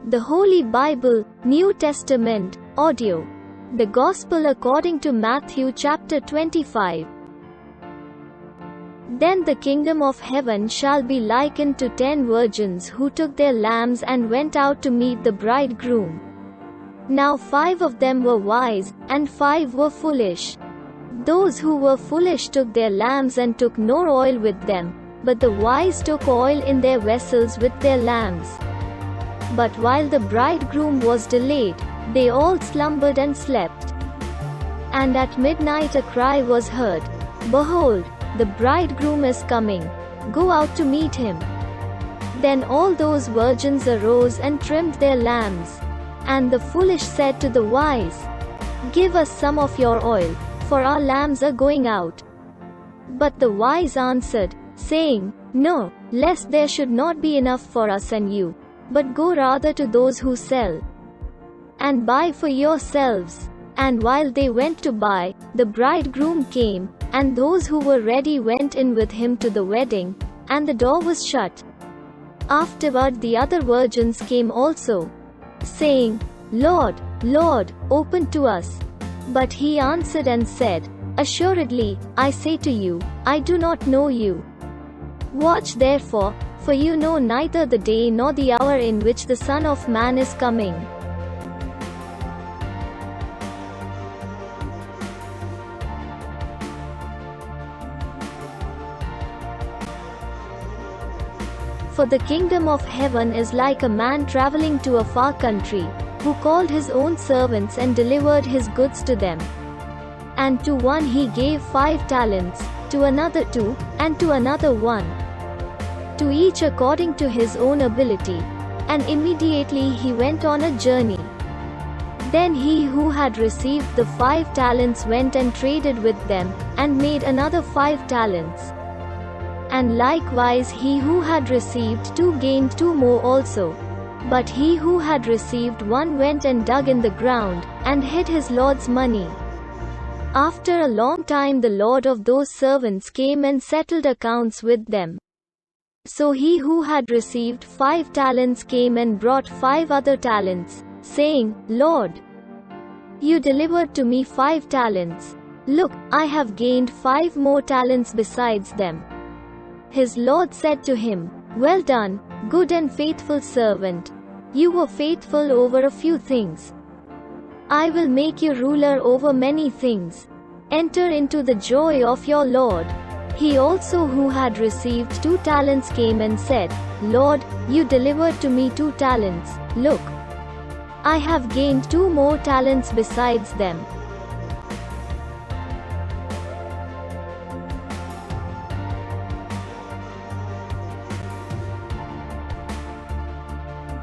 The Holy Bible, New Testament, audio. The Gospel according to Matthew chapter 25. Then the kingdom of heaven shall be likened to 10 virgins who took their lamps and went out to meet the bridegroom. Now 5 of them were wise, and 5 were foolish. Those who were foolish took their lamps and took no oil with them, but the wise took oil in their vessels with their lamps. But while the bridegroom was delayed, they all slumbered and slept. And at midnight a cry was heard, "Behold, the bridegroom is coming. Go out to meet him." Then all those virgins arose and trimmed their lamps. And the foolish said to the wise, "Give us some of your oil, for our lamps are going out." But the wise answered, saying, "No, lest there should not be enough for us and you, but go rather to those who sell, and buy for yourselves." And while they went to buy, the bridegroom came, and those who were ready went in with him to the wedding, and the door was shut. Afterward the other virgins came also, saying, "Lord, Lord, open to us." But he answered and said, "Assuredly, I say to you, I do not know you. Watch therefore, for you know neither the day nor the hour in which the Son of Man is coming." For the kingdom of heaven is like a man traveling to a far country, who called his own servants and delivered his goods to them. And to one he gave 5 talents, to another 2, and to another 1, to each according to his own ability. And immediately he went on a journey. Then he who had received the 5 talents went and traded with them, and made another 5 talents. And likewise he who had received 2 gained 2 more also. But he who had received 1 went and dug in the ground, and hid his lord's money. After a long time the lord of those servants came and settled accounts with them. So he who had received 5 talents came and brought 5 other talents, saying, "Lord, you delivered to me 5 talents. Look, I have gained 5 more talents besides them." His lord said to him, "Well done, good and faithful servant. You were faithful over a few things. I will make you ruler over many things. Enter into the joy of your Lord." He also who had received 2 talents came and said, "Lord, you delivered to me 2 talents. Look, I have gained 2 more talents besides them."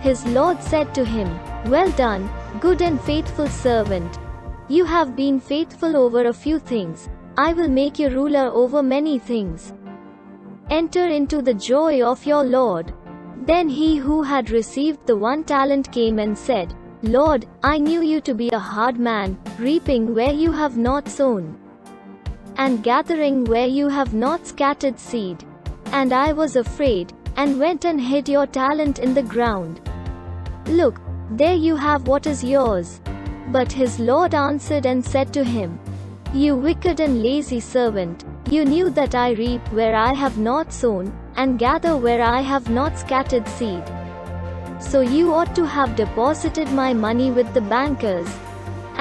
His lord said to him, "Well done, good and faithful servant. You have been faithful over a few things. I will make you ruler over many things. Enter into the joy of your Lord." Then he who had received the 1 talent came and said, "Lord, I knew you to be a hard man, reaping where you have not sown, and gathering where you have not scattered seed. And I was afraid, and went and hid your talent in the ground. Look, there you have what is yours." But his lord answered and said to him, "You wicked and lazy servant, you knew that I reap where I have not sown, and gather where I have not scattered seed. So you ought to have deposited my money with the bankers,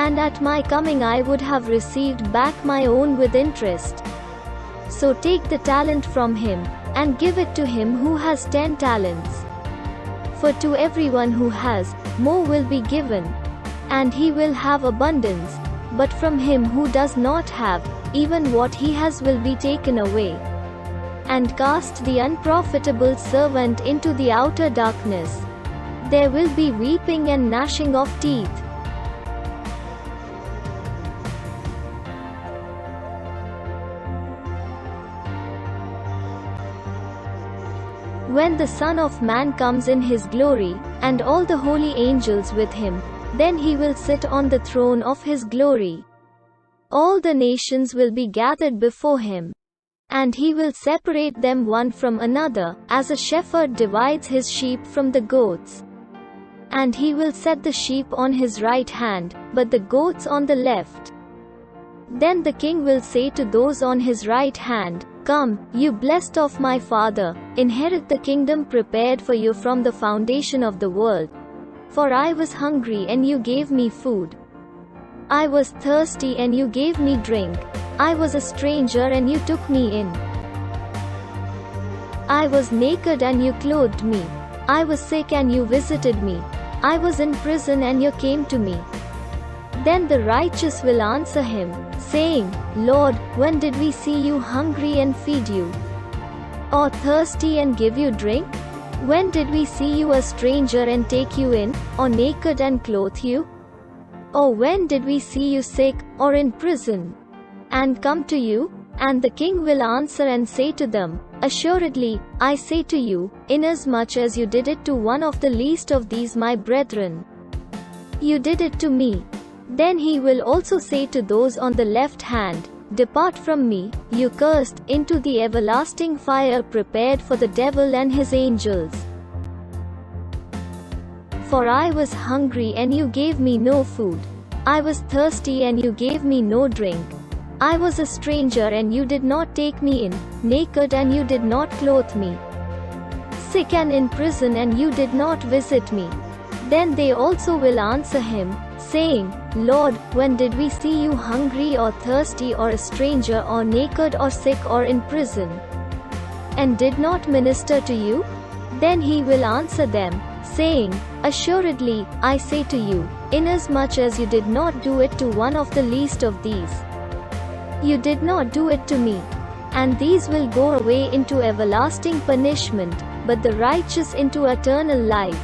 and at my coming I would have received back my own with interest. So take the talent from him, and give it to him who has 10 talents. For to everyone who has, more will be given, and he will have abundance. But from him who does not have, even what he has will be taken away. And cast the unprofitable servant into the outer darkness. There will be weeping and gnashing of teeth." When the Son of Man comes in his glory, and all the holy angels with him, then he will sit on the throne of his glory. All the nations will be gathered before him, and he will separate them one from another, as a shepherd divides his sheep from the goats. And he will set the sheep on his right hand, but the goats on the left. Then the king will say to those on his right hand, Come, you blessed of my Father, inherit the kingdom prepared for you from the foundation of the world. For I was hungry and you gave me food. I was thirsty and you gave me drink. I was a stranger and you took me in. I was naked and you clothed me. I was sick and you visited me. I was in prison and you came to me. Then the righteous will answer him, saying, Lord, when did we see you hungry and feed you? Or thirsty and give you drink? When did we see you a stranger and take you in, or naked and clothe you? Or when did we see you sick, or in prison, and come to you? And the king will answer and say to them, Assuredly, I say to you, inasmuch as you did it to one of the least of these my brethren, you did it to me. Then he will also say to those on the left hand, Depart from me, you cursed, into the everlasting fire prepared for the devil and his angels. For I was hungry and you gave me no food. I was thirsty and you gave me no drink. I was a stranger and you did not take me in, naked and you did not clothe me, sick and in prison and you did not visit me. Then they also will answer him, saying, Lord, when did we see you hungry or thirsty or a stranger or naked or sick or in prison, and did not minister to you? Then he will answer them, saying, Assuredly, I say to you, inasmuch as you did not do it to one of the least of these, you did not do it to me. And these will go away into everlasting punishment, but the righteous into eternal life.